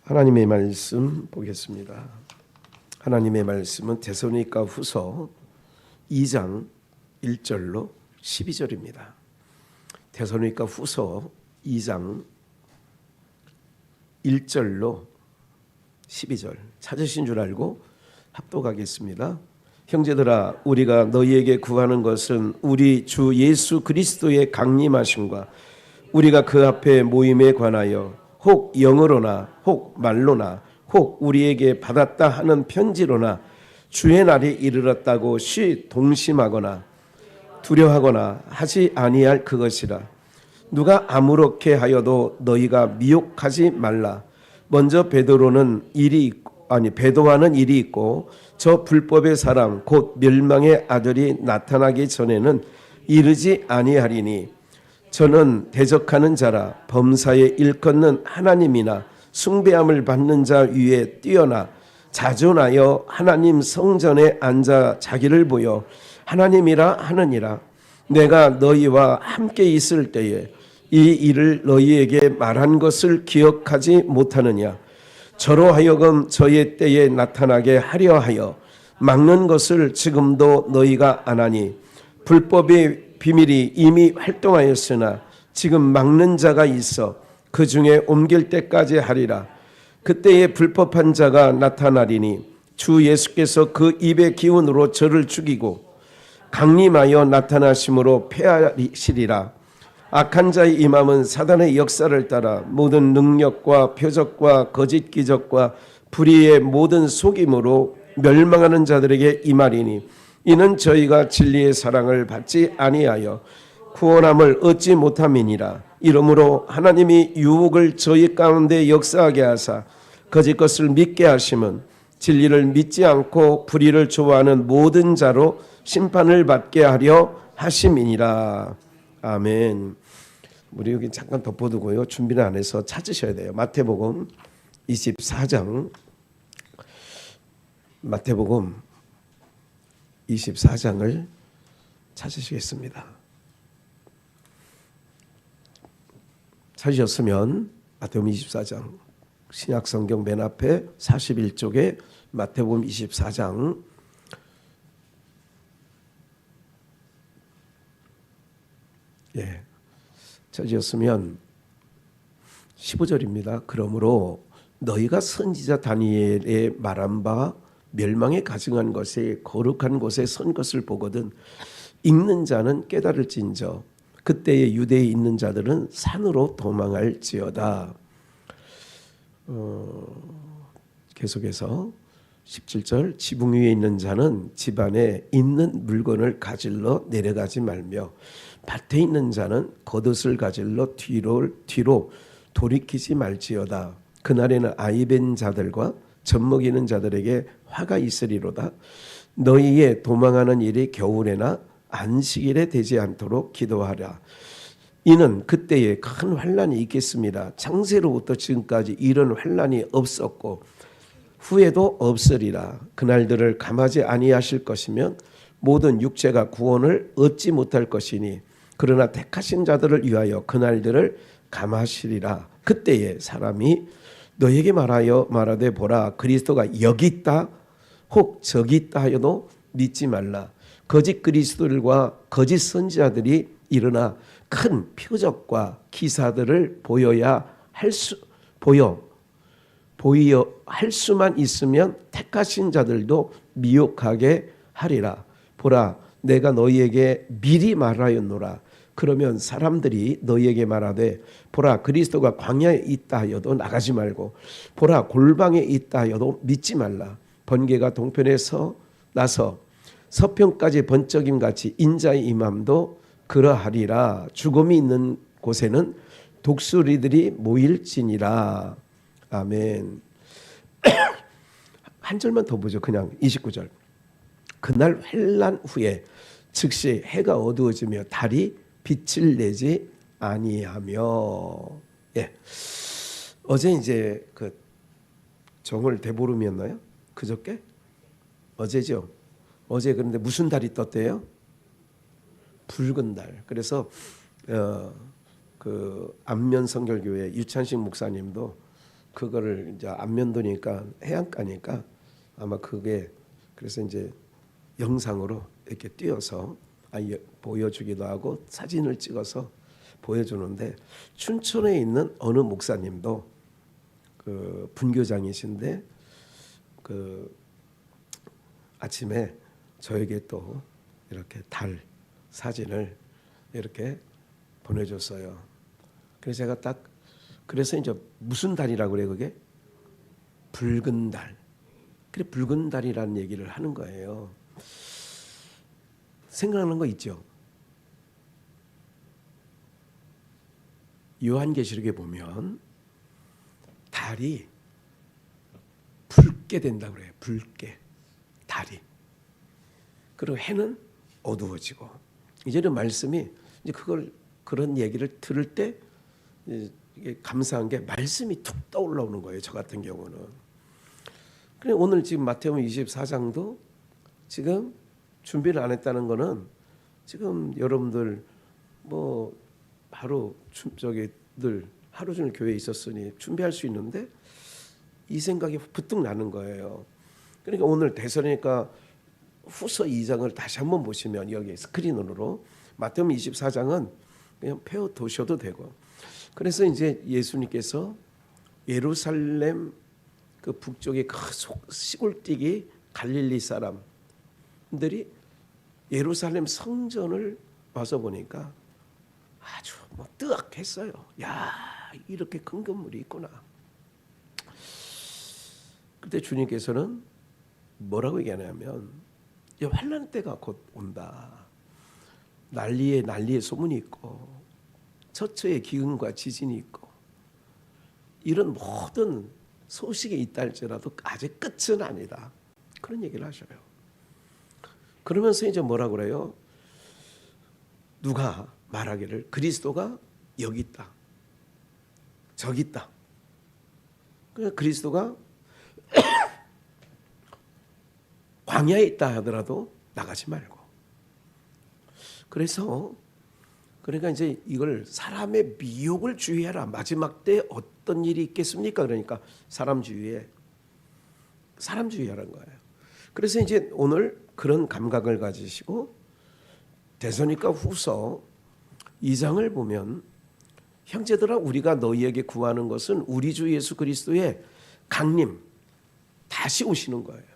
하나님의 말씀 보겠습니다. 하나님의 말씀은 데살로니가 후서 2장 1절로 12절입니다. 데살로니가 후서 2장 1절로 12절 찾으신 줄 알고 합독하겠습니다. 형제들아, 우리가 너희에게 구하는 것은 우리 주 예수 그리스도의 강림하심과 우리가 그 앞에 모임에 관하여 혹 영어로나 혹 말로나 혹 우리에게 받았다 하는 편지로나 주의 날이 이르렀다고 동심하거나 두려워하거나 하지 아니할 그것이라. 누가 아무렇게 하여도 너희가 미혹하지 말라. 먼저 배도하는 일이 있고 저 불법의 사람 곧 멸망의 아들이 나타나기 전에는 이르지 아니하리니 저는 대적하는 자라 범사에 일컫는 하나님이나 숭배함을 받는 자 위에 뛰어나 자존하여 하나님 성전에 앉아 자기를 보여 하나님이라 하느니라. 내가 너희와 함께 있을 때에 이 일을 너희에게 말한 것을 기억하지 못하느냐. 저로 하여금 저의 때에 나타나게 하려 하여 막는 것을 지금도 너희가 안 하니 불법의 비밀이 이미 활동하였으나 지금 막는 자가 있어 그 중에 옮길 때까지 하리라. 그때에 불법한 자가 나타나리니 주 예수께서 그 입의 기운으로 저를 죽이고 강림하여 나타나심으로 패하시리라. 악한 자의 임함은 사단의 역사를 따라 모든 능력과 표적과 거짓 기적과 불의의 모든 속임으로 멸망하는 자들에게 임하리니 이는 저희가 진리의 사랑을 받지 아니하여 구원함을 얻지 못함이니라. 이러므로 하나님이 유혹을 저희 가운데 역사하게 하사 거짓 것을 믿게 하심은 진리를 믿지 않고 불의를 좋아하는 모든 자로 심판을 받게 하려 하심이니라. 아멘. 우리 여기 잠깐 덮어두고요. 준비를 안 해서 찾으셔야 돼요. 마태복음 24장 마태복음 24장을 찾으시겠습니다. 찾으셨으면 마태복음 24장 신약성경 맨 앞에 41쪽에 마태복음 24장 찾으셨으면 15절입니다. 그러므로 너희가 선지자 다니엘의 말한 바 멸망에 가증한 것에 거룩한 곳에 선 것을 보거든 읽는 자는 깨달을진저 그때에 유대에 있는 자들은 산으로 도망할지어다. 계속해서 17절 지붕 위에 있는 자는 집 안에 있는 물건을 가질러 내려가지 말며 밭에 있는 자는 겉옷을 가질러 뒤로 돌이키지 말지어다. 그날에는 아이벤 자들과 젖먹이는 자들에게 화가 있으리로다. 너희의 도망하는 일이 겨울에나 안식일에 되지 않도록 기도하라. 이는 그때에 큰 환난이 있겠습니다. 창세로부터 지금까지 이런 환난이 없었고 후에도 없으리라. 그날들을 감하지 아니하실 것이면 모든 육체가 구원을 얻지 못할 것이니 그러나 택하신 자들을 위하여 그날들을 감하시리라. 그때에 사람이 너에게 말하되 보라 그리스도가 여기 있다 혹 저기 있다 하여도 믿지 말라. 거짓 그리스도들과 거짓 선지자들이 일어나 큰 표적과 기사들을 보여야 할 수만 있으면 택하신 자들도 미혹하게 하리라. 보라 내가 너희에게 미리 말하였노라. 그러면 사람들이 너희에게 말하되 보라 그리스도가 광야에 있다 하여도 나가지 말고 보라 골방에 있다 하여도 믿지 말라. 번개가 동편에서 나서 서편까지 번쩍임 같이 인자의 임함도 그러하리라. 죽음이 있는 곳에는 독수리들이 모일지니라. 아멘. 한 절만 더 보죠. 그냥 29절. 그날 환난 후에 즉시 해가 어두워지며 달이 빛을 내지 아니하며. 어제 이제 그 정월 대보름이었나요? 그저께? 어제죠. 어제 그런데 무슨 달이 떴대요? 붉은 달. 그래서 그 안면 성결교회 유찬식 목사님도 그거를 이제 안면도니까 해안가니까 아마 그게 그래서 이제 영상으로 이렇게 띄어서 보여주기도 하고 사진을 찍어서 보여주는데, 춘천에 있는 어느 목사님도 그 분교장이신데 그 아침에 저에게 또 이렇게 달 사진을 이렇게 보내줬어요. 그래서 제가 딱 그래서 이제 무슨 달이라고 그래 그게? 붉은 달. 그래 붉은 달이라는 얘기를 하는 거예요. 생각나는 거 있죠? 요한계시록에 보면 달이 붉게 된다고 그래요. 붉게 달이. 그리고 해는 어두워지고. 이제는 말씀이 이제 그런 얘기를 들을 때 이게 감사한 게 말씀이 툭 떠올라오는 거예요. 저 같은 경우는. 그래 오늘 지금 마태복음 24장도 지금 준비를 안 했다는 거는 지금 여러분들 뭐 하루 늘 하루 종일 교회에 있었으니 준비할 수 있는데 이 생각이 부뜩 나는 거예요. 그러니까 오늘 대선이니까 후서 2장을 다시 한번 보시면 여기 스크린으로 마태복음 24장은 그냥 펴 두셔도 되고, 그래서 이제 예수님께서 예루살렘 그 북쪽의 그 시골뛰기 갈릴리 사람들이 예루살렘 성전을 와서 보니까 아주 뭐 뜨악했어요. 야, 이렇게 큰 건물이 있구나. 그때 주님께서는 뭐라고 얘기하냐면 이 환난 때가 곧 온다. 난리에 소문이 있고 처처에 기근과 지진이 있고 이런 모든 소식이 있다 할지라도 아직 끝은 아니다. 그런 얘기를 하셔요. 그러면서 이제 뭐라고 그래요? 누가 말하기를 그리스도가 여기 있다. 저기 있다. 그러니까 그리스도가 광야에 있다 하더라도 나가지 말고. 그러니까 이제 이걸 사람의 미혹을 주의해라. 마지막 때 어떤 일이 있겠습니까? 그러니까 사람 주의하라는 거예요. 그래서 이제 오늘 그런 감각을 가지시고 데살로니가 후서 2장을 보면 형제들아 우리가 너희에게 구하는 것은 우리 주 예수 그리스도의 강림 다시 오시는 거예요.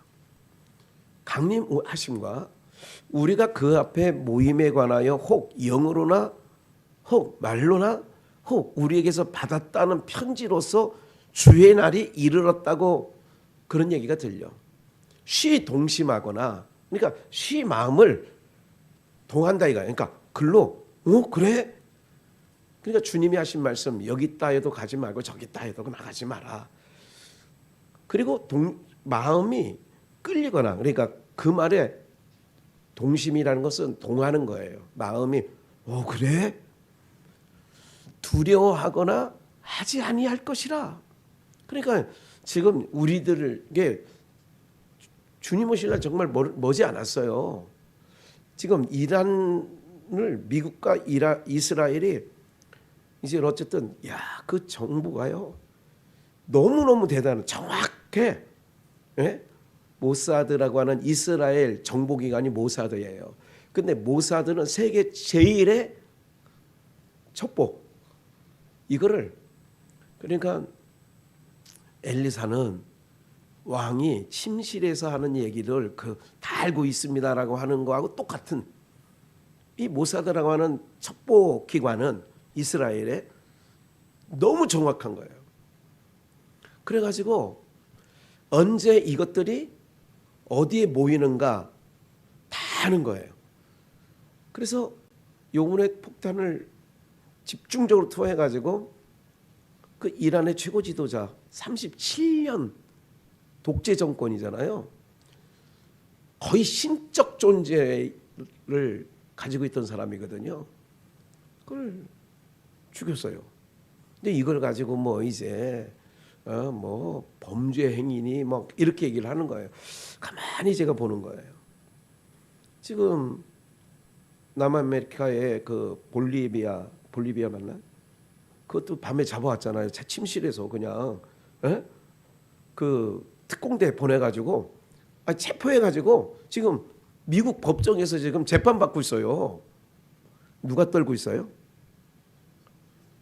강림하심과 우리가 그 앞에 모임에 관하여 혹 영으로나 혹 말로나 혹 우리에게서 받았다는 편지로서 주의 날이 이르렀다고 그런 얘기가 들려. 쉬 동심하거나 그러니까 쉬 마음을 동한다 이거야. 그러니까 글로 그래? 그러니까 주님이 하신 말씀 여기 있다 해도 가지 말고 저기 있다 해도 나가지 마라. 그리고 마음이 끌리거나 그러니까 그 말에 동심이라는 것은 동하는 거예요. 마음이 그래? 두려워하거나 하지 아니할 것이라. 그러니까 지금 우리들에게 주님 오실 날 정말 머지 않았어요. 지금 이란을 미국과 이스라엘이 이제 어쨌든 그 정부가요 너무너무 대단한 정확해. 예? 모사드라고 하는 이스라엘 정보기관이 모사드예요. 근데 모사드는 세계 제일의 첩보. 이거를 그러니까 엘리사는 왕이 침실에서 하는 얘기를 다 알고 있습니다라고 하는 거하고 똑같은 이 모사드라고 하는 첩보 기관은 이스라엘에 너무 정확한 거예요. 그래가지고 언제 이것들이 어디에 모이는가 다 아는 거예요. 그래서 요번에 폭탄을 집중적으로 투하해가지고 그 이란의 최고 지도자 37년 독재 정권이잖아요. 거의 신적 존재를 가지고 있던 사람이거든요. 그걸 죽였어요. 근데 이걸 가지고 뭐 이제 뭐 범죄 행위니 뭐 이렇게 얘기를 하는 거예요. 가만히 제가 보는 거예요. 지금 남아메리카의 그 볼리비아 맞나? 그것도 밤에 잡아왔잖아요. 침실에서 그냥 예? 그 특공대 보내가지고 체포해가지고 지금 미국 법정에서 지금 재판 받고 있어요. 누가 떨고 있어요?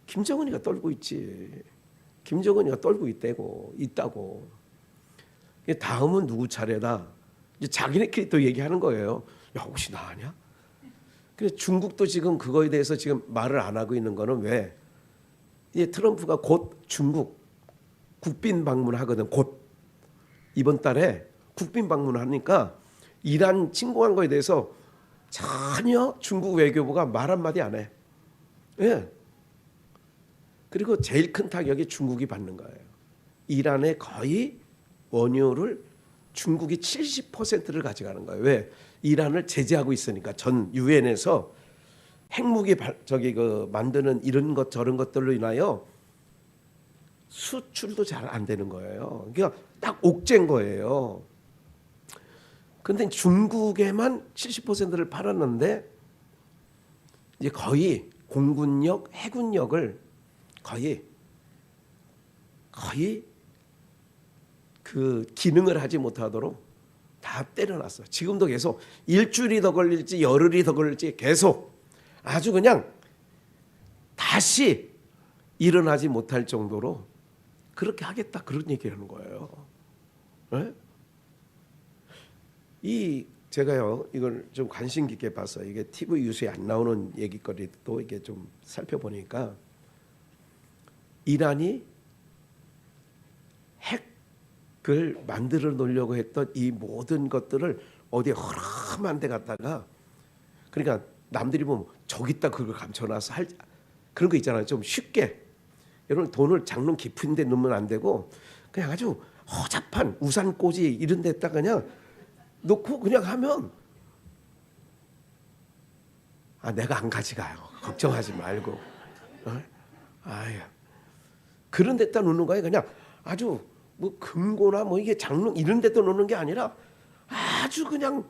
김정은이가 떨고 있지. 김정은이가 떨고 있다고. 다음은 누구 차례다. 이제 자기네끼리 또 얘기하는 거예요. 야, 혹시 나 아냐? 그래서 중국도 지금 그거에 대해서 지금 말을 안 하고 있는 거는 왜? 이제 트럼프가 곧 중국 국빈 방문하거든. 곧 이번 달에 국빈 방문하니까 이란 침공한 거에 대해서 전혀 중국 외교부가 말 한마디 안 해. 예. 그리고 제일 큰 타격이 중국이 받는 거예요. 이란의 거의 원유를 중국이 70%를 가져가는 거예요. 왜? 이란을 제재하고 있으니까 전 유엔에서 핵무기 만드는 이런 것 저런 것들로 인하여 수출도 잘 안 되는 거예요. 그러니까 딱 옥죄인 거예요. 근데 중국에만 70%를 팔았는데 이제 거의 공군력, 해군력을 거의 그 기능을 하지 못하도록 다 때려놨어. 지금도 계속 일주일이 더 걸릴지 열흘이 더 걸릴지 계속 아주 그냥 다시 일어나지 못할 정도로 그렇게 하겠다 그런 얘기를 하는 거예요. 네? 제가요 이걸 좀 관심 깊게 봐서 이게 TV 뉴스에 안 나오는 얘기거리도 이게 좀 살펴보니까 이란이 핵을 만들어 놓으려고 했던 이 모든 것들을 어디에 허름한 데 갔다가 그러니까 남들이 보면 저기다 그걸 감춰놔서 그런 거 있잖아요. 좀 쉽게 여러분 돈을 장롱 깊은 데 넣으면 안 되고 그냥 아주 허접한 우산꽂이 이런 데다가 그냥 놓고 그냥 하면 내가 안 가져가요. 걱정하지 말고. 아유. 그런 데다 놓는 거예요. 그냥 아주 뭐 금고나 뭐 이게 장롱 이런 데다 놓는 게 아니라 아주 그냥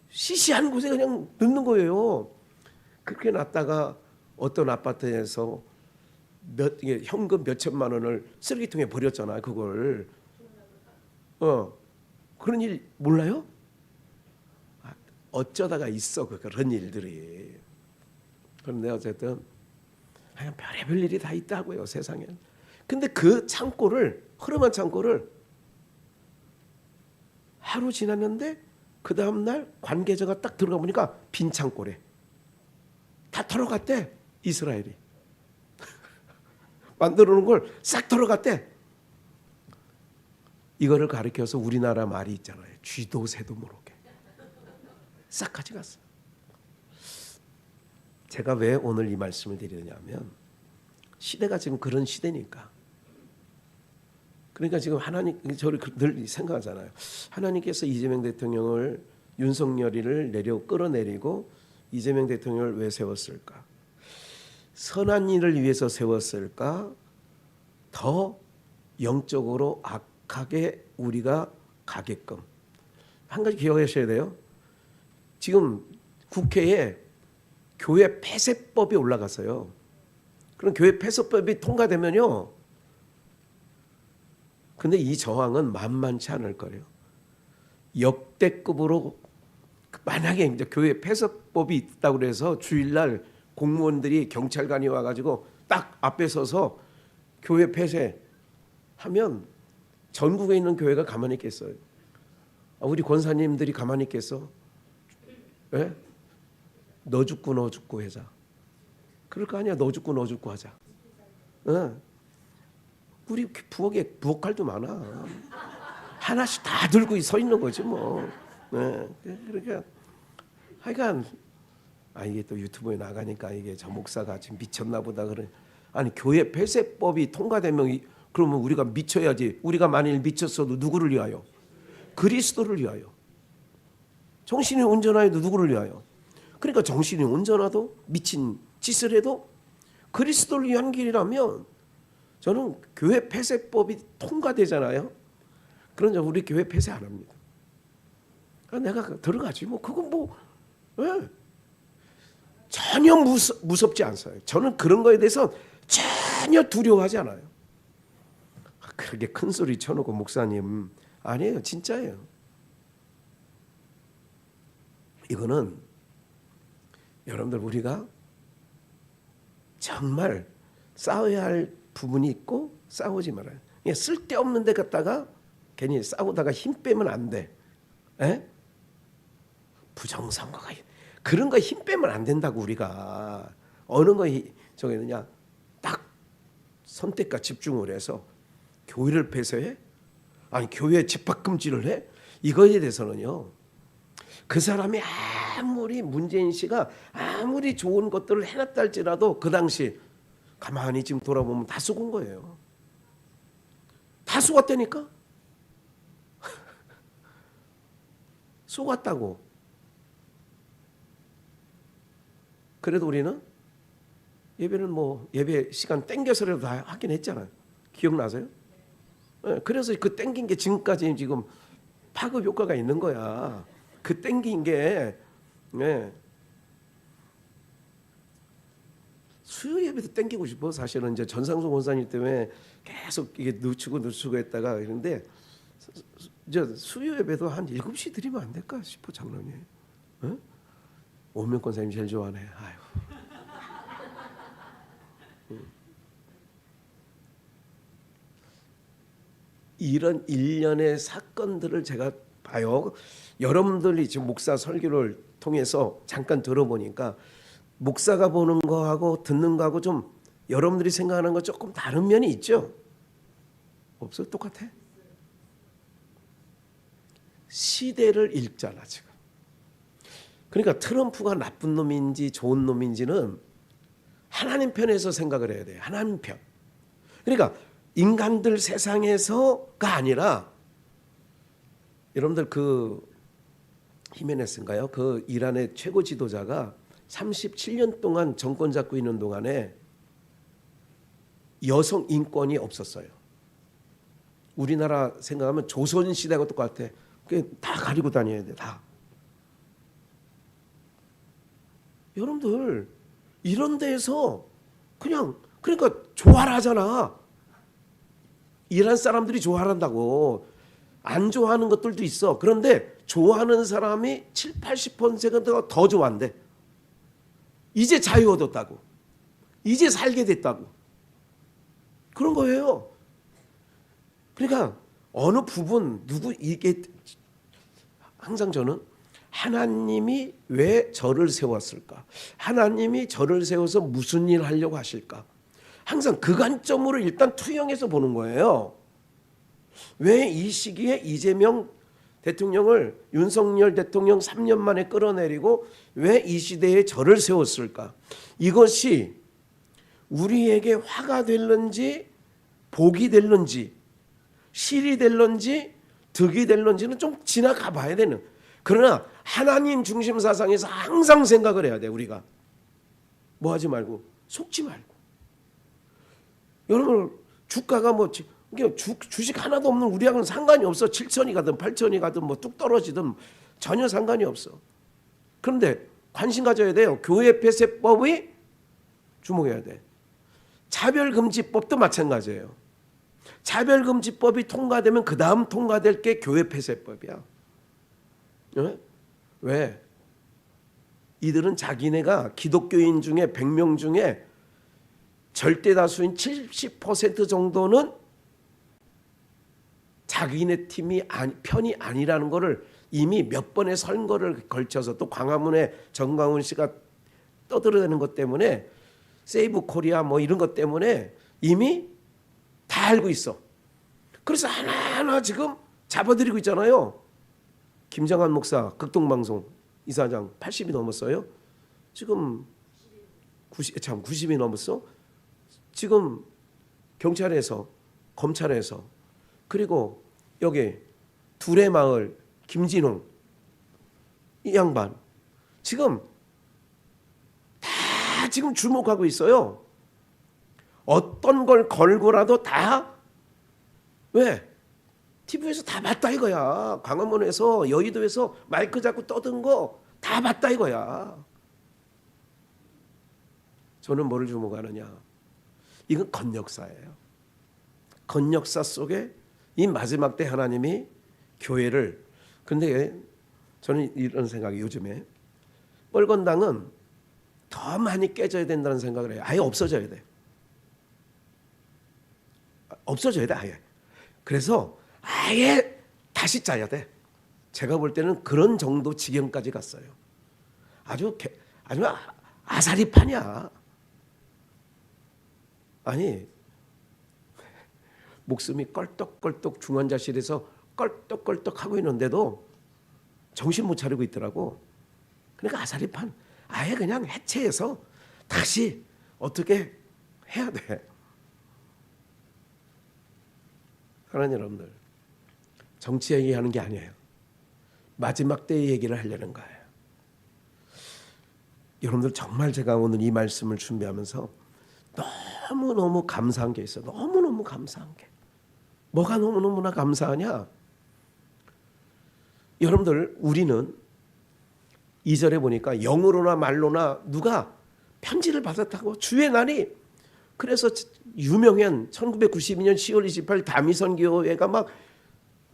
시시한 곳에 그냥 넣는 거예요. 그렇게 놨다가 어떤 아파트에서 현금 몇 천만 원을 쓰레기통에 버렸잖아요. 그걸 그런 일 몰라요? 어쩌다가 있어 그런 일들이. 그런데 어쨌든 그냥 별의별 일이 다 있다고요 세상에. 근데 그 창고를 허름한 창고를 하루 지났는데 그 다음 날 관계자가 딱 들어가 보니까 빈 창고래. 다 털어갔대 이스라엘이. 만들어 놓은 걸 싹 털어갔대. 이거를 가리켜서 우리나라 말이 있잖아요. 쥐도 새도 모르게 싹 가져갔어. 제가 왜 오늘 이 말씀을 드리냐면 시대가 지금 그런 시대니까. 그러니까 지금 하나님 저를 늘 생각하잖아요. 하나님께서 이재명 대통령을 윤석열이를 끌어내리고 이재명 대통령을 왜 세웠을까? 선한 일을 위해서 세웠을까? 더 영적으로 악하게 우리가 가게끔. 한 가지 기억하셔야 돼요. 지금 국회에 교회 폐쇄법이 올라갔어요. 그럼 교회 폐쇄법이 통과되면요. 근데 이 저항은 만만치 않을 거예요. 역대급으로 만약에 이제 교회 폐쇄법이 있다고 그래서 주일날 공무원들이 경찰관이 와가지고 딱 앞에 서서 교회 폐쇄하면 전국에 있는 교회가 가만히 있겠어요? 우리 권사님들이 가만히 있겠어? 왜? 너 죽고 너 죽고 하자. 그럴 거 아니야. 너 죽고 너 죽고 하자. 우리 부엌에 부엌칼도 많아. 하나씩 다 들고 서 있는 거지 뭐. 그러니까 하여간 이게 또 유튜브에 나가니까 이게 저 목사가 지금 미쳤나 보다 그래. 아니 교회 폐쇄법이 통과되면 그러면 우리가 미쳐야지. 우리가 만일 미쳤어도 누구를 위하여? 그리스도를 위하여. 정신이 온전하여도 누구를 위하여? 그러니까 정신이 온전하도 미친 짓을 해도 그리스도를 위한 길이라면 저는 교회 폐쇄법이 통과되잖아요. 그러나 우리 교회 폐쇄 안 합니다. 내가 들어가지 뭐 그건 뭐 전혀 무섭지 않아요. 저는 그런 거에 대해서 전혀 두려워하지 않아요. 그렇게 큰 소리 쳐놓고 목사님 아니에요. 진짜예요. 이거는 여러분들 우리가 정말 싸워야 할 부분이 있고 싸우지 말아요. 그냥 쓸데없는 데 갔다가 괜히 싸우다가 힘 빼면 안 돼. 에? 부정선거가 그런 거 힘 빼면 안 된다고. 우리가 어느 거 저기 있느냐 딱 선택과 집중을 해서 교회를 폐쇄해? 아니 교회 집합금지를 해? 이거에 대해서는요, 그 사람이 아무리 문재인 씨가 아무리 좋은 것들을 해놨다 할지라도 그 당시 가만히 지금 돌아보면 다 속은 거예요. 다 속았다니까. 속았다고. 그래도 우리는 예배는 뭐 예배 시간 땡겨서라도 다 하긴 했잖아요. 기억나세요? 네, 그래서 그 땡긴 게 지금까지 지금 파급 효과가 있는 거야. 그 땡긴 게 네. 수요 예배도 땡기고 싶어. 사실은 이제 전상수 원사님 때문에 계속 이게 늦추고 했다가 그런데 저 수요 예배도 한 7시 드리면 안 될까 싶어. 장로님. 어? 오면 권사님 제일 좋아하네. 아유. 이런 일련의 사건들을 제가 봐요. 여러분들이 지금 목사 설교를 통해서 잠깐 들어보니까 목사가 보는 거하고 듣는 거하고 좀 여러분들이 생각하는 거 조금 다른 면이 있죠? 없어요? 똑같아? 시대를 읽잖아 지금. 그러니까 트럼프가 나쁜 놈인지 좋은 놈인지는 하나님 편에서 생각을 해야 돼요. 하나님 편. 그러니까 인간들 세상에서가 아니라 여러분들 그 히메네스인가요? 그 이란의 최고 지도자가 37년 동안 정권 잡고 있는 동안에 여성 인권이 없었어요. 우리나라 생각하면 조선시대하고 똑같아. 그게 다 가리고 다녀야 돼. 다. 여러분들 이런 데에서 그냥 그러니까 좋아하잖아. 이란 사람들이 좋아한다고. 안 좋아하는 것들도 있어. 그런데 좋아하는 사람이 7, 80%가 더 좋아한대. 이제 자유 얻었다고. 이제 살게 됐다고. 그런 거예요. 그러니까 어느 부분 누구 이게 항상 저는 하나님이 왜 저를 세웠을까? 하나님이 저를 세워서 무슨 일 하려고 하실까? 항상 그 관점으로 일단 투영해서 보는 거예요. 왜 이 시기에 이재명 대통령을 윤석열 대통령 3년 만에 끌어내리고 왜 이 시대에 저를 세웠을까? 이것이 우리에게 화가 될런지 복이 될런지 실이 될런지 득이 될런지는 좀 지나가 봐야 되는. 그러나 하나님 중심 사상에서 항상 생각을 해야 돼. 우리가 뭐 하지 말고 속지 말고. 여러분 주가가 뭐 주식 하나도 없는 우리하고는 상관이 없어. 7천이 가든 8천이 가든 뭐 뚝 떨어지든 전혀 상관이 없어. 그런데 관심 가져야 돼요. 교회 폐쇄법이 주목해야 돼. 차별금지법도 마찬가지예요. 차별금지법이 통과되면 그 다음 통과될 게 교회 폐쇄법이야. 왜? 이들은 자기네가 기독교인 중에 100명 중에 절대 다수인 70% 정도는 자기네 팀이 편이 아니라는 것을 이미 몇 번의 선거를 걸쳐서 또 광화문에 정광훈 씨가 떠들어대는 것 때문에 세이브 코리아 뭐 이런 것 때문에 이미 다 알고 있어. 그래서 하나하나 지금 잡아들이고 있잖아요. 김정한 목사 극동방송 이사장 80이 넘었어요. 지금 90이 넘었어. 지금 경찰에서 검찰에서 그리고 여기 두레마을 김진홍 이 양반 지금 다 지금 주목하고 있어요. 어떤 걸 걸고라도 다 왜? TV에서 다 봤다 이거야. 광화문에서 여의도에서 마이크 잡고 떠든 거 다 봤다 이거야. 저는 뭐를 주목하느냐. 이건 건역사예요. 건역사 속에 이 마지막 때 하나님이 교회를, 근데 저는 이런 생각이 요즘에 뻘건당은 더 많이 깨져야 된다는 생각을 해요. 아예 없어져야 돼. 없어져야 돼 아예. 그래서 아예 다시 짜야 돼. 제가 볼 때는 그런 정도 지경까지 갔어요. 아주 아사리판이야. 아니 목숨이 껄떡껄떡 중환자실에서 껄떡껄떡 하고 있는데도 정신 못 차리고 있더라고. 그러니까 아사리판 아예 그냥 해체해서 다시 어떻게 해야 돼. 사랑하는 여러분들, 정치 얘기하는 게 아니에요. 마지막 때의 얘기를 하려는 거예요. 여러분들 정말 제가 오늘 이 말씀을 준비하면서 너무너무 감사한 게 있어요. 너무너무 감사한 게. 뭐가 너무너무나 감사하냐? 여러분들 우리는 2절에 보니까 영으로나 말로나 누가 편지를 받았다고 주의 날이, 그래서 유명한 1992년 10월 28일 다미선교회가 막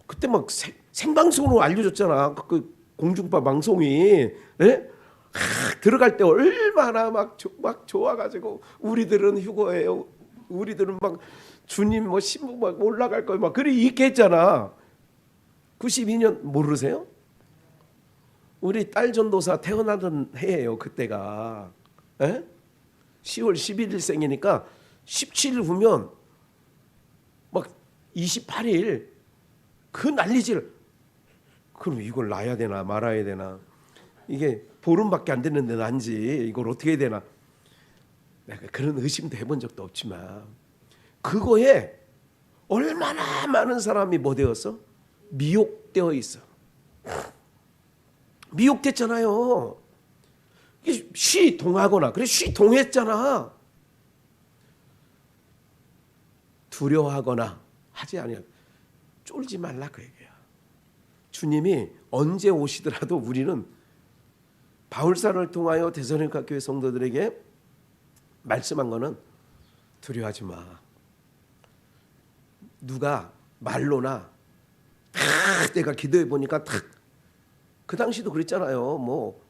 그때 막 생방송으로 알려줬잖아. 그 공중파 방송이. 네? 들어갈 때 얼마나 막 좋아가지고 우리들은 휴거예요. 우리들은 막 주님 뭐 신부 막 올라갈 거예요. 막 그래 얘기했잖아. 92년 모르세요? 우리 딸 전도사 태어나던 해예요. 그때가. 에? 10월 11일생이니까 17일 후면 막 28일 그 난리질. 그럼 이걸 낳아야 되나 말아야 되나. 이게 보름밖에 안 됐는데 난지 이걸 어떻게 해야 되나. 내가 그런 의심도 해본 적도 없지만 그거에 얼마나 많은 사람이 뭐 되었어? 미혹되어 있어. 미혹됐잖아요. 시동하거나 그래 시동했잖아. 두려워하거나 하지 아니야. 쫄지 말라 그 얘기야. 주님이 언제 오시더라도 우리는 바울사를 통하여 데살로니가 교회 성도들에게 말씀한 거는 두려워하지 마. 누가 말로나 내가 기도해 보니까 그 당시도 그랬잖아요. 뭐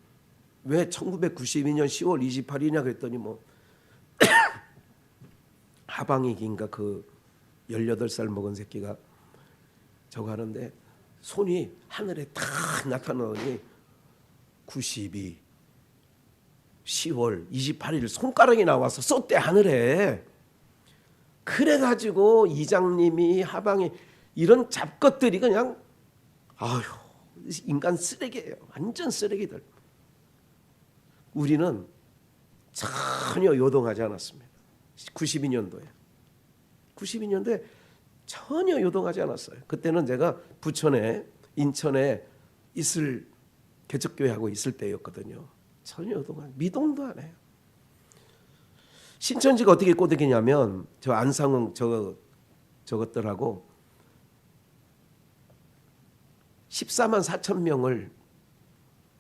왜 1992년 10월 28일이냐 그랬더니 뭐 하방이긴가 그 18살 먹은 새끼가 저거 하는데 손이 하늘에 탁 나타나더니 92 10월 28일 손가락이 나와서 썼대 하늘에. 그래가지고 이장님이 하방이 이런 잡것들이 그냥 아휴 인간 쓰레기예요. 완전 쓰레기들. 우리는 전혀 요동하지 않았습니다. 92년도에 전혀 요동하지 않았어요. 그때는 제가 부천에 인천에 있을 개척교회하고 있을 때였거든요. 전혀 요동하지 미동도 안 해요. 신천지가 어떻게 꼬드기냐면 저 안상홍 저것들하고 14만 4천 명을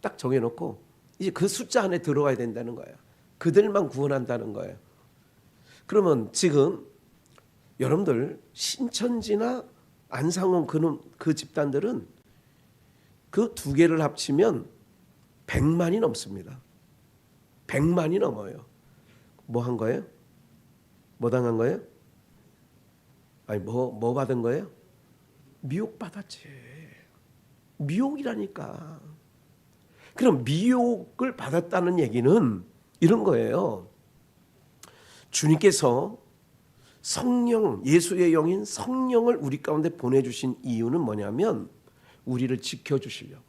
딱 정해놓고 이제 그 숫자 안에 들어와야 된다는 거예요. 그들만 구원한다는 거예요. 그러면 지금 여러분들 신천지나 안상홍 그 집단들은 그 두 개를 합치면 100만이 넘습니다. 100만이 넘어요. 뭐 한 거예요? 뭐 당한 거예요? 아니 뭐 받은 거예요? 미혹 받았지. 미혹이라니까. 그럼 미혹을 받았다는 얘기는 이런 거예요. 주님께서 성령, 예수의 영인 성령을 우리 가운데 보내주신 이유는 뭐냐면 우리를 지켜주시려고.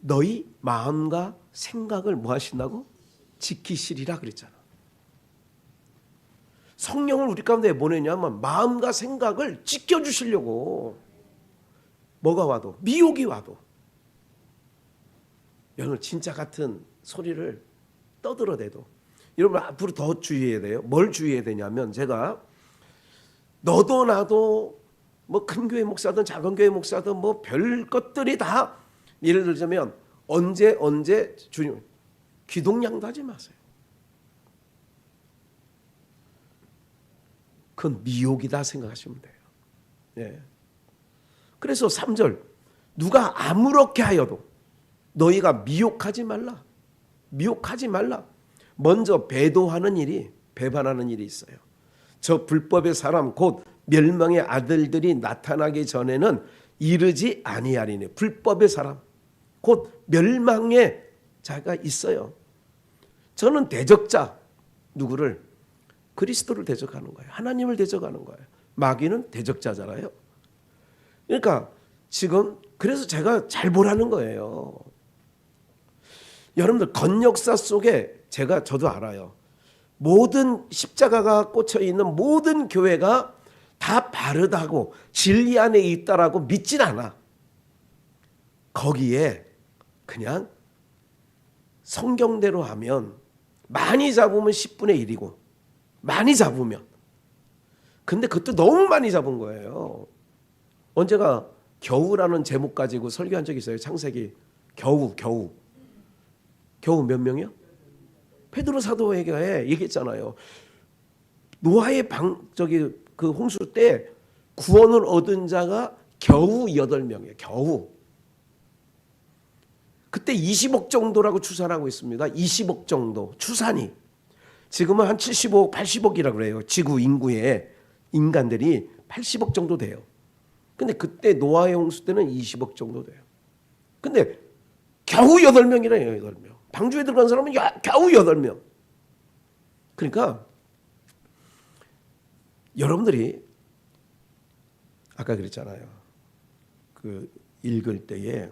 너희 마음과 생각을 뭐 하신다고? 지키시리라 그랬잖아. 성령을 우리 가운데 보내냐면 마음과 생각을 지켜주시려고. 뭐가 와도 미혹이 와도 여러분 진짜 같은 소리를 떠들어대도 여러분 앞으로 더 주의해야 돼요. 뭘 주의해야 되냐면 제가 너도 나도 뭐 큰 교회 목사든 작은 교회 목사든 뭐 별 것들이 다 예를 들자면 언제 주님 기동량도 하지 마세요. 그건 미혹이다 생각하시면 돼요. 예. 그래서 3절 누가 아무렇게 하여도 너희가 미혹하지 말라. 미혹하지 말라. 먼저 배도하는 일이 배반하는 일이 있어요. 저 불법의 사람 곧 멸망의 아들들이 나타나기 전에는 이르지 아니하리니. 불법의 사람 곧 멸망의 자가 있어요. 저는 대적자 누구를? 그리스도를 대적하는 거예요. 하나님을 대적하는 거예요. 마귀는 대적자잖아요. 그러니까 지금 그래서 제가 잘 보라는 거예요. 여러분들 건역사 속에 저도 알아요. 모든 십자가가 꽂혀 있는 모든 교회가 다 바르다고 진리 안에 있다라고 믿진 않아. 거기에 그냥 성경대로 하면 많이 잡으면 10분의 1이고 많이 잡으면 근데 그것도 너무 많이 잡은 거예요. 언제가 겨우라는 제목 가지고 설교한 적이 있어요. 창세기 겨우 몇 명이요? 베드로 사도에게 얘기했잖아요. 노아의 그 홍수 때 구원을 얻은 자가 겨우 8명이에요. 겨우. 그때 20억 정도라고 추산하고 있습니다. 20억 정도 추산이. 지금은 한 75억, 80억이라고 그래요. 지구 인구의 인간들이 80억 정도 돼요. 근데 그때 노아의 홍수 때는 20억 정도 돼요. 근데 겨우 8명이래요. 8명. 방주에 들어간 사람은 겨우 8명. 그러니까 여러분들이 아까 그랬잖아요. 그 읽을 때에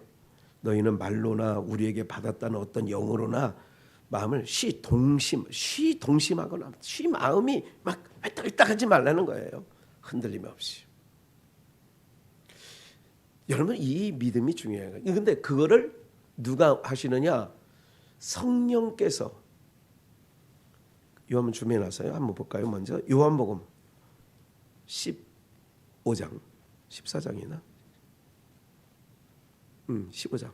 너희는 말로나 우리에게 받았다는 어떤 영어로나 마음을 동심하거나 마음이 막 헐떡헐떡하지 말라는 거예요. 흔들림 없이. 여러분 이 믿음이 중요해요. 그런데 그거를 누가 하시느냐? 성령께서. 요한복음 준비해놨어요. 한번 볼까요? 먼저 요한복음 15장 14장이나 15장.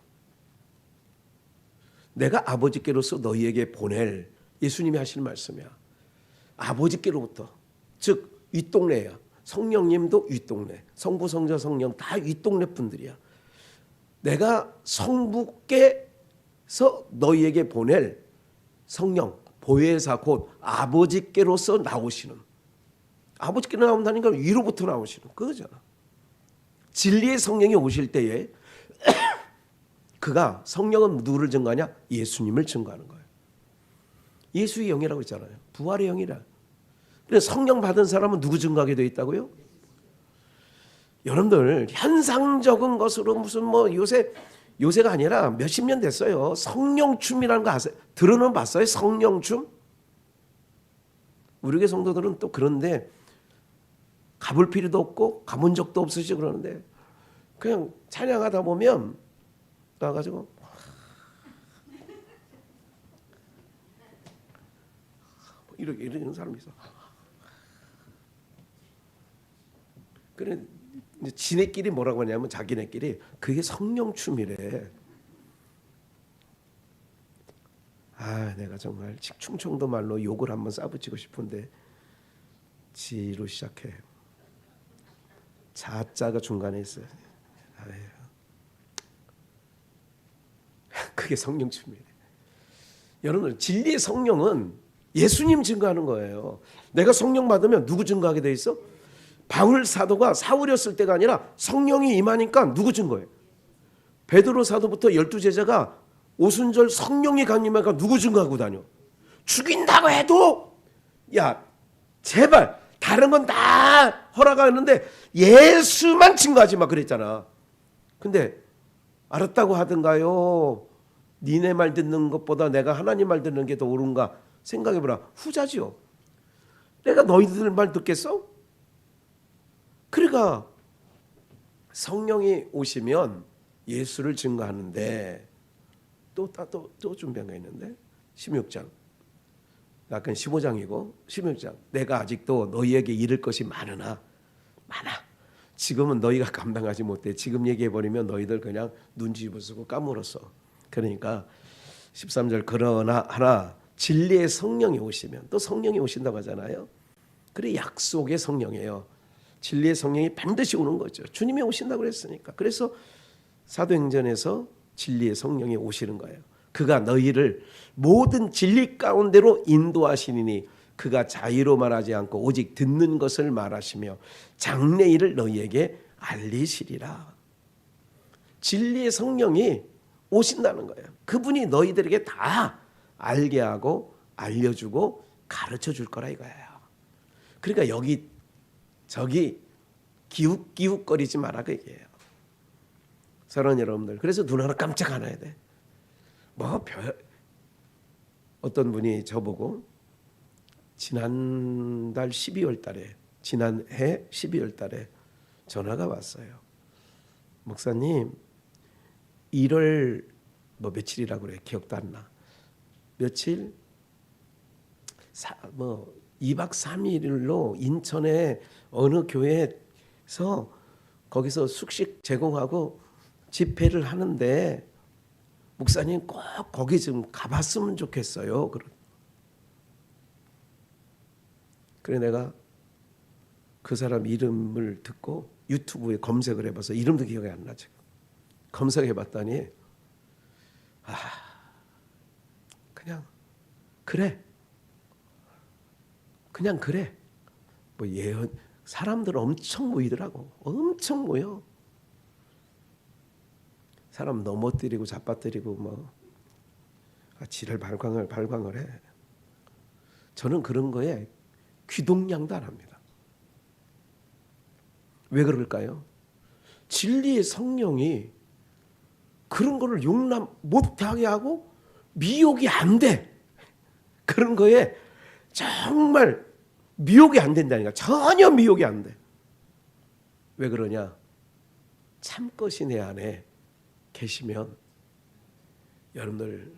내가 아버지께로서 너희에게 보낼, 예수님이 하시는 말씀이야. 아버지께로부터, 즉 윗동네야. 성령님도 윗동네, 성부 성자 성령 다 윗동네 분들이야. 내가 성부께서 너희에게 보낼 성령 보혜사 곧 아버지께로서 나오시는, 아버지께로 나온다니까 위로부터 나오시는 그거잖아. 진리의 성령이 오실 때에 그가, 성령은 누구를 증거하냐? 예수님을 증거하는 거예요. 예수의 영이라고 했잖아요. 부활의 영이라. 그래서 성령 받은 사람은 누구 증거하게 되어 있다고요? 여러분들 현상적인 것으로 무슨 뭐 요새가 아니라 몇십 년 됐어요. 성령춤이라는 거 아세요? 들어는 봤어요? 성령춤? 우리 교회 성도들은 또 그런데 가볼 필요도 없고 가본 적도 없으시고 그러는데 그냥 찬양하다 보면 나가지고 이러는 사람이 있어. 그래 이제 지네끼리 뭐라고 하냐면 자기네끼리 그게 성령춤이래. 아, 내가 정말 충청도 말로 욕을 한번 싸붙이고 싶은데 지로 시작해. 자자가 중간에 있어요. 아유. 그게 성령춤이래. 여러분 진리의 성령은 예수님 증거하는 거예요. 내가 성령 받으면 누구 증거하게 돼 있어? 바울 사도가 사울이었을 때가 아니라 성령이 임하니까 누구 증거해? 베드로 사도부터 12제자가 오순절 성령이 강림하니까 누구 증거하고 다녀? 죽인다고 해도 야 제발 다른 건 다 허락하는데 예수만 증거하지 마 그랬잖아. 근데 알았다고 하든가요? 니네 말 듣는 것보다 내가 하나님 말 듣는 게 더 옳은가 생각해보라. 후자지요. 내가 너희들 말 듣겠어? 그러니까 성령이 오시면 예수를 증거하는데 또 준비한 거 있는데 16장 약간 15장이고 16장 내가 아직도 너희에게 이를 것이 많아. 지금은 너희가 감당하지 못해. 지금 얘기해버리면 너희들 그냥 눈 뒤집어쓰고 까물었어. 그러니까 13절 그러나 하나 진리의 성령이 오시면 또 성령이 오신다고 하잖아요. 그래 약속의 성령이에요. 진리의 성령이 반드시 오는 거죠. 주님이 오신다고 그랬으니까. 그래서 사도행전에서 진리의 성령이 오시는 거예요. 그가 너희를 모든 진리 가운데로 인도하시니 그가 자의로 말하지 않고 오직 듣는 것을 말하시며 장래일을 너희에게 알리시리라. 진리의 성령이 오신다는 거예요. 그분이 너희들에게 다 알게 하고 알려주고 가르쳐 줄 거라 이거예요. 그러니까 여기 저기 기웃기웃거리지 마라 그 얘기예요. 사랑하는 여러분들, 그래서 눈 하나 깜짝 안 해야 돼. 어떤 분이 저보고 지난해 12월 달에 전화가 왔어요. 목사님 1월 며칠이라고 그래, 기억도 안 나. 며칠 2박 3일로 인천의 어느 교회에서 거기서 숙식 제공하고 집회를 하는데 목사님 꼭 거기 좀 가봤으면 좋겠어요. 그래 내가 그 사람 이름을 듣고 유튜브에 검색을 해봐서 이름도 기억이 안 나죠. 검색해봤더니 그냥 그래 뭐 예언 사람들 엄청 모이더라고. 엄청 모여. 사람 넘어뜨리고 잡아뜨리고 뭐 지랄 발광을 해. 저는 그런 거에 귀동냥도 안 합니다. 왜 그럴까요? 진리의 성령이 그런 거를 용납 못하게 하고 미혹이 안 돼. 그런 거에 정말 미혹이 안 된다니까. 전혀 미혹이 안 돼. 왜 그러냐? 참것이 내 안에 계시면 여러분들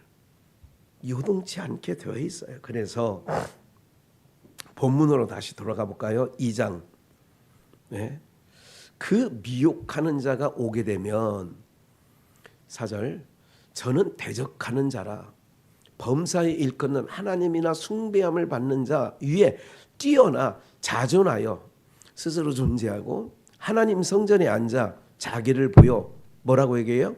요동치 않게 되어 있어요. 그래서 본문으로 다시 돌아가 볼까요? 2장. 네. 그 미혹하는 자가 오게 되면 4절 저는 대적하는 자라 범사에 일컫는 하나님이나 숭배함을 받는 자 위에 뛰어나 자존하여 스스로 존재하고 하나님 성전에 앉아 자기를 보여 뭐라고 얘기해요?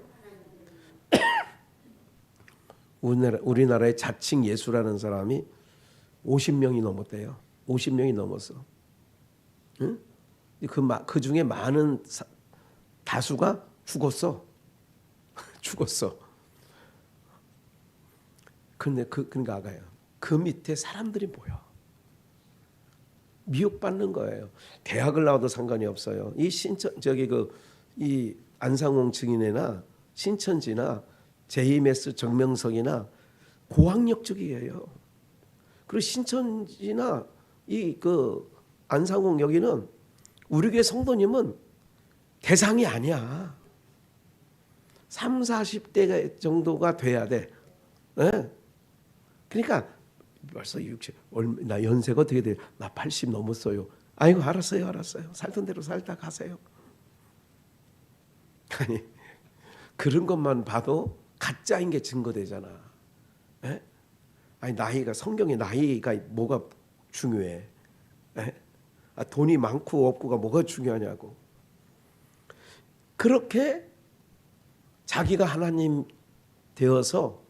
우리나라의 자칭 예수라는 사람이 50명이 넘었대요. 50명이 넘었어. 응? 그 중에 많은 다수가 죽었어. 죽었어. 근데 그러니까 아가요. 그 밑에 사람들이 모여. 미혹받는 거예요. 대학을 나와도 상관이 없어요. 이 안상홍 증인회나 신천지나 JMS 정명석이나 고학력 쪽이에요. 그리고 신천지나 안상홍 여기는 우리 교회 성도님은 대상이 아니야. 3, 40대 정도가 돼야 돼. 네? 그러니까 벌써 60, 나 연세가 어떻게 돼? 나 80 넘었어요. 아이고 알았어요. 살던 대로 살다 가세요. 아니 그런 것만 봐도 가짜인 게 증거되잖아. 에? 아니 성경의 나이가 뭐가 중요해? 에? 돈이 많고 없고가 뭐가 중요하냐고. 그렇게 자기가 하나님 되어서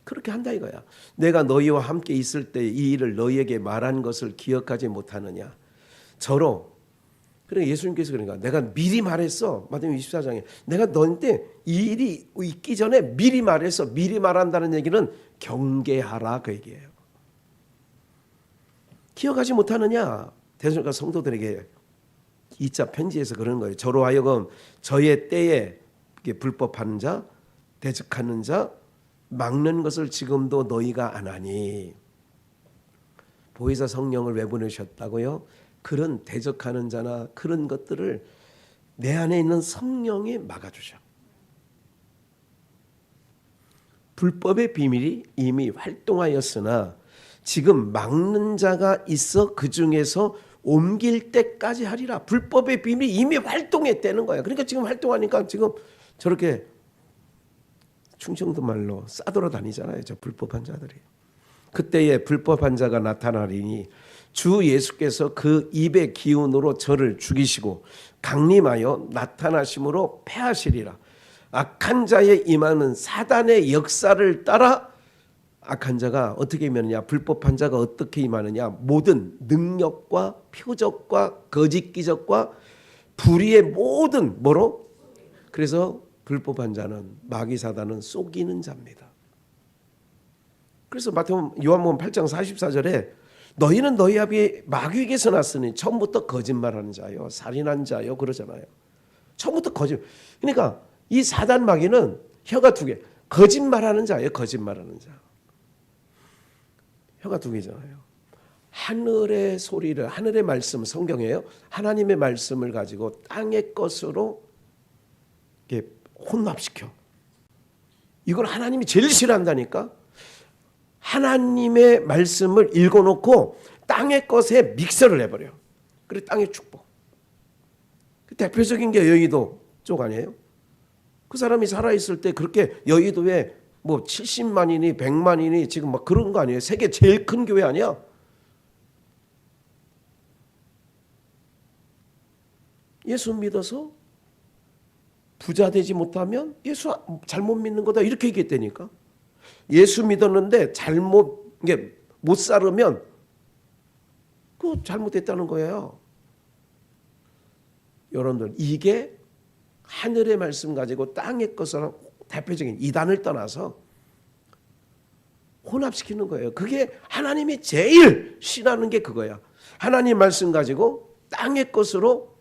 그렇게 한다 이거야. 내가 너희와 함께 있을 때 이 일을 너희에게 말한 것을 기억하지 못하느냐. 저로. 그래 예수님께서 그러니까 내가 미리 말했어. 마태복음 24장에 내가 너한테 이 일이 있기 전에 미리 말했어. 미리 말한다는 얘기는 경계하라 그 얘기예요. 기억하지 못하느냐. 대전과 성도들에게 2차 편지에서 그러는 거예요. 저로 하여금 저의 때에 불법하는 자, 대적하는 자, 막는 것을 지금도 너희가 안 하니. 보혜사 성령을 왜 보내셨다고요? 그런 대적하는 자나 그런 것들을 내 안에 있는 성령이 막아주셔. 불법의 비밀이 이미 활동하였으나 지금 막는 자가 있어 그 중에서 옮길 때까지 하리라. 불법의 비밀이 이미 활동했다는 거야. 그러니까 지금 활동하니까 지금 저렇게 충청도 말로 싸돌아 다니잖아요. 저 불법한 자들이. 그때에 불법한 자가 나타나리니 주 예수께서 그 입의 기운으로 저를 죽이시고 강림하여 나타나심으로 패하시리라. 악한 자의 임하는 사단의 역사를 따라 악한 자가 어떻게 임하느냐, 불법한 자가 어떻게 임하느냐, 모든 능력과 표적과 거짓 기적과 불의의 모든 뭐로? 그래서 불법한 자는, 마귀 사단은 속이는 자입니다. 그래서 요한복음 8장 44절에 너희는 너희 아비 마귀에게서 났으니 처음부터 거짓말하는 자요, 살인한 자요 그러잖아요. 처음부터 거짓. 그러니까 이 사단 마귀는 혀가 두 개. 거짓말하는 자예요. 거짓말하는 자. 혀가 두 개잖아요. 하늘의 소리를, 하늘의 말씀, 성경이에요. 하나님의 말씀을 가지고 땅의 것으로 이렇게 혼합시켜. 이걸 하나님이 제일 싫어한다니까. 하나님의 말씀을 읽어놓고 땅의 것에 믹서를 해버려. 그래 땅의 축복. 대표적인 게 여의도 쪽 아니에요? 그 사람이 살아있을 때 그렇게 여의도에 뭐 70만이니 100만이니 지금 막 그런 거 아니에요? 세계 제일 큰 교회 아니야? 예수 믿어서 부자 되지 못하면 예수 잘못 믿는 거다 이렇게 얘기했다니까. 예수 믿었는데 이게 못 살으면 그거 잘못됐다는 거예요. 여러분들 이게 하늘의 말씀 가지고 땅의 것을 대표적인 이단을 떠나서 혼합시키는 거예요. 그게 하나님이 제일 싫어하는 게 그거야. 하나님 말씀 가지고 땅의 것으로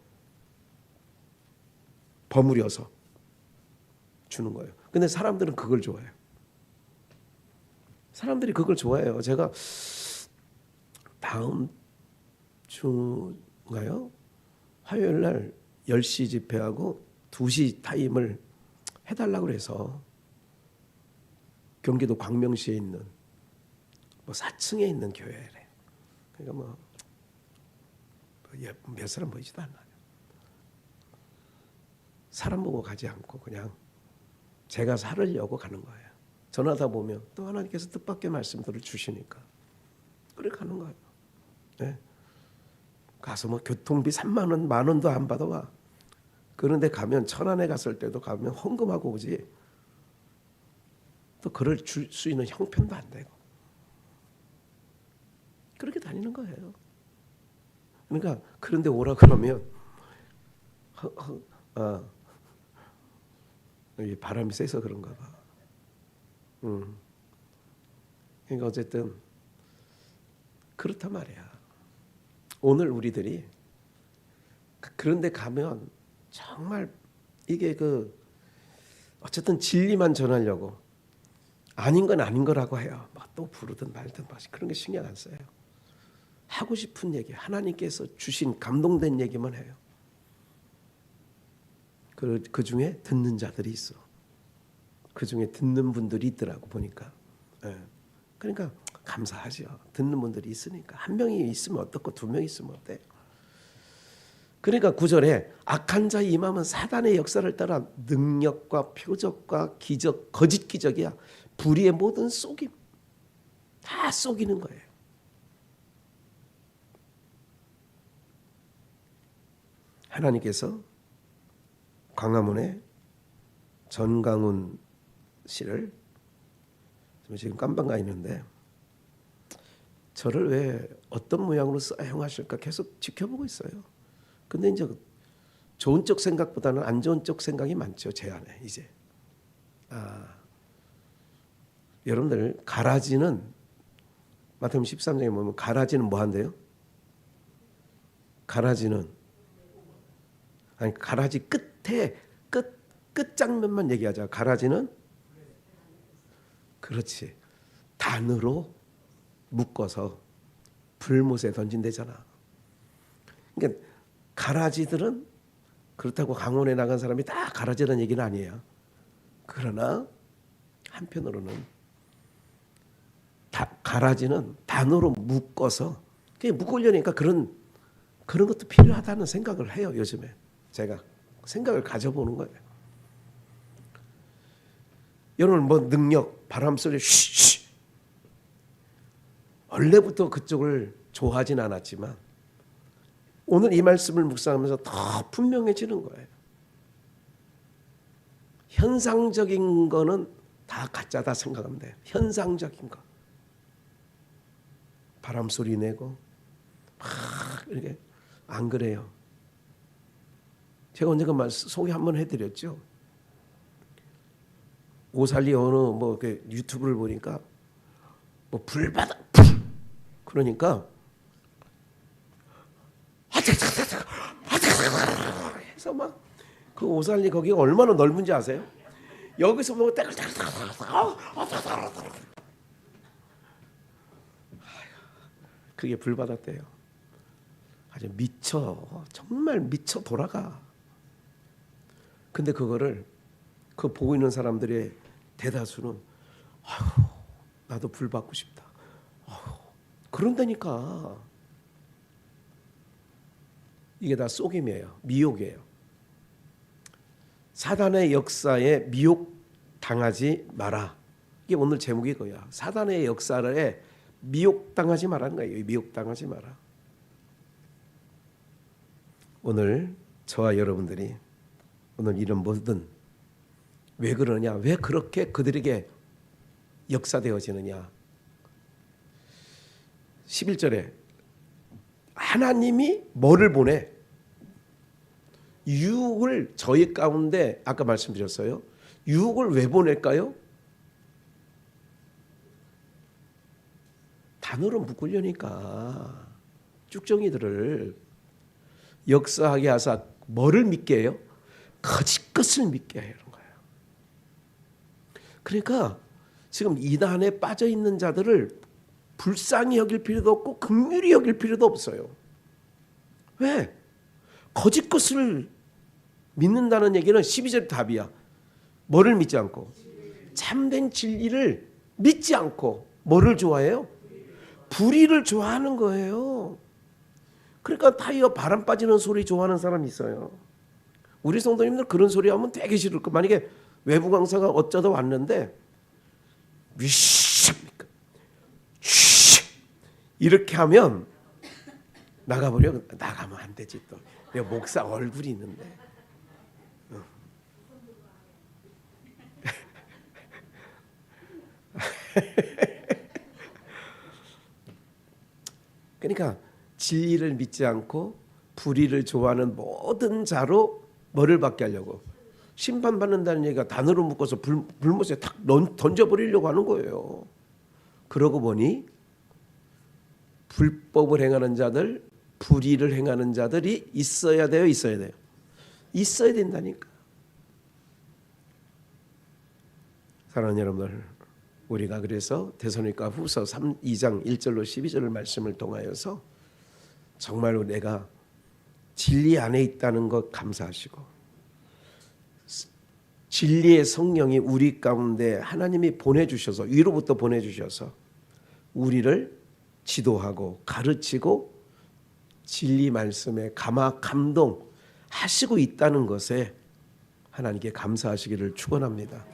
버무려서 주는 거예요. 근데 사람들은 그걸 좋아해요. 사람들이 그걸 좋아해요. 제가 다음 주인가요? 화요일 날 10시 집회하고 2시 타임을 해달라고 그래서 경기도 광명시에 있는 뭐 4층에 있는 교회래. 그러니까 몇 사람 보이지도 않아요. 사람 보고 가지 않고 그냥 제가 살으려고 가는 거예요. 전하다 보면 또 하나님께서 뜻밖의 말씀들을 주시니까 그렇게 가는 거예요. 네. 가서 뭐 교통비 3만 원, 10,000원도 안 받아와. 그런데 가면 천안에 갔을 때도 가면 헌금하고 오지. 또 그럴 줄 수 있는 형편도 안 되고. 그렇게 다니는 거예요. 그러니까 그런데 오라 그러면 바람이 세서 그런가 봐. 그러니까 어쨌든 그렇단 말이야. 오늘 우리들이 그런데 가면 정말 이게 어쨌든 진리만 전하려고 아닌 건 아닌 거라고 해요. 막 또 부르든 말든 그런 게 신경 안 써요. 하고 싶은 얘기, 하나님께서 주신 감동된 얘기만 해요. 그 중에 듣는 자들이 있어. 그 중에 듣는 분들이 있더라고 보니까. 예. 그러니까 감사하죠. 듣는 분들이 있으니까. 한 명이 있으면 어떻고 두 명 있으면 어때? 그러니까 9절에 악한 자의 임함은 사단의 역사를 따라 능력과 표적과 기적, 거짓 기적이야. 불의의 모든 속임. 다 속이는 거예요. 하나님께서 광화문에 전강훈 씨를 지금 깜방 가 있는데 저를 왜 어떤 모양으로 사용하실까 계속 지켜보고 있어요. 근데 이제 좋은 쪽 생각보다는 안 좋은 쪽 생각이 많죠. 제 안에 이제. 여러분들 가라지는 마태복음 13장에 보면 가라지는 뭐 한대요? 가라지는 가라지 끝에 끝장면만 얘기하자. 가라지는 그렇지. 단으로 묶어서 불못에 던진대잖아. 그러니까 가라지들은 그렇다고 강원에 나간 사람이 다 가라지라는 얘기는 아니에요. 그러나 한편으로는 가라지는 단으로 묶어서 묶으려니까 그런 것도 필요하다는 생각을 해요. 요즘에 제가 생각을 가져보는 거예요. 여러분 뭐 능력, 바람 소리, 원래부터 그쪽을 좋아하진 않았지만 오늘 이 말씀을 묵상하면서 더 분명해지는 거예요. 현상적인 거는 다 가짜다 생각하면 돼요. 현상적인 거. 바람 소리 내고 막 이렇게 안 그래요. 제가 언젠가 소개 한번 해드렸죠. 오살리 어느 뭐 유튜브를 보니까 뭐 불바다 그러니까 해서 막 그 오살리 거기가 얼마나 넓은지 아세요? 여기서 뭐 그게 불바다대요. 아주 미쳐 정말 미쳐 돌아가. 근데 그거를 그 보고 있는 사람들의 대다수는 아휴 나도 불 받고 싶다. 아휴, 그런다니까. 이게 다 속임이에요. 미혹이에요. 사단의 역사에 미혹당하지 마라. 이게 오늘 제목이 그거야. 사단의 역사에 미혹당하지 말라는 거예요. 미혹당하지 마라. 오늘 저와 여러분들이 오늘 이런 뭐든 왜 그러냐, 왜 그렇게 그들에게 역사되어지느냐. 11절에 하나님이 뭐를 보내? 유혹을 저희 가운데 아까 말씀드렸어요. 유혹을 왜 보낼까요? 단어로 묶으려니까. 쭉정이들을 역사하게 하사 뭐를 믿게 해요? 거짓 것을 믿게 하는 거예요. 그러니까 지금 이단에 빠져 있는 자들을 불쌍히 여길 필요도 없고 긍휼히 여길 필요도 없어요. 왜? 거짓 것을 믿는다는 얘기는 12절 답이야. 뭐를 믿지 않고? 참된 진리를 믿지 않고 뭐를 좋아해요? 불의를 좋아하는 거예요. 그러니까 타이어 바람 빠지는 소리 좋아하는 사람이 있어요. 우리 성도님들 그런 소리 하면 되게 싫을 거. 만약에 외부 강사가 어쩌다 왔는데 위십니까? 이렇게 하면 나가버려. 나가면 안 되지 또. 내가 목사 얼굴이 있는데. 그러니까 진리를 믿지 않고 불의를 좋아하는 모든 자로 뭐를 받게 하려고? 심판받는다는 얘기가 단어로 묶어서 불못에 탁 던져버리려고 하는 거예요. 그러고 보니 불법을 행하는 자들, 불의를 행하는 자들이 있어야 돼요, 있어야 돼요? 있어야 된다니까. 사랑하는 여러분들, 우리가 그래서 데살로니가 후서 2장 1절로 12절을 말씀을 통하여서 정말로 내가 진리 안에 있다는 것 감사하시고 진리의 성령이 우리 가운데 하나님이 보내주셔서 위로부터 보내주셔서 우리를 지도하고 가르치고 진리 말씀에 감동하시고 있다는 것에 하나님께 감사하시기를 축원합니다.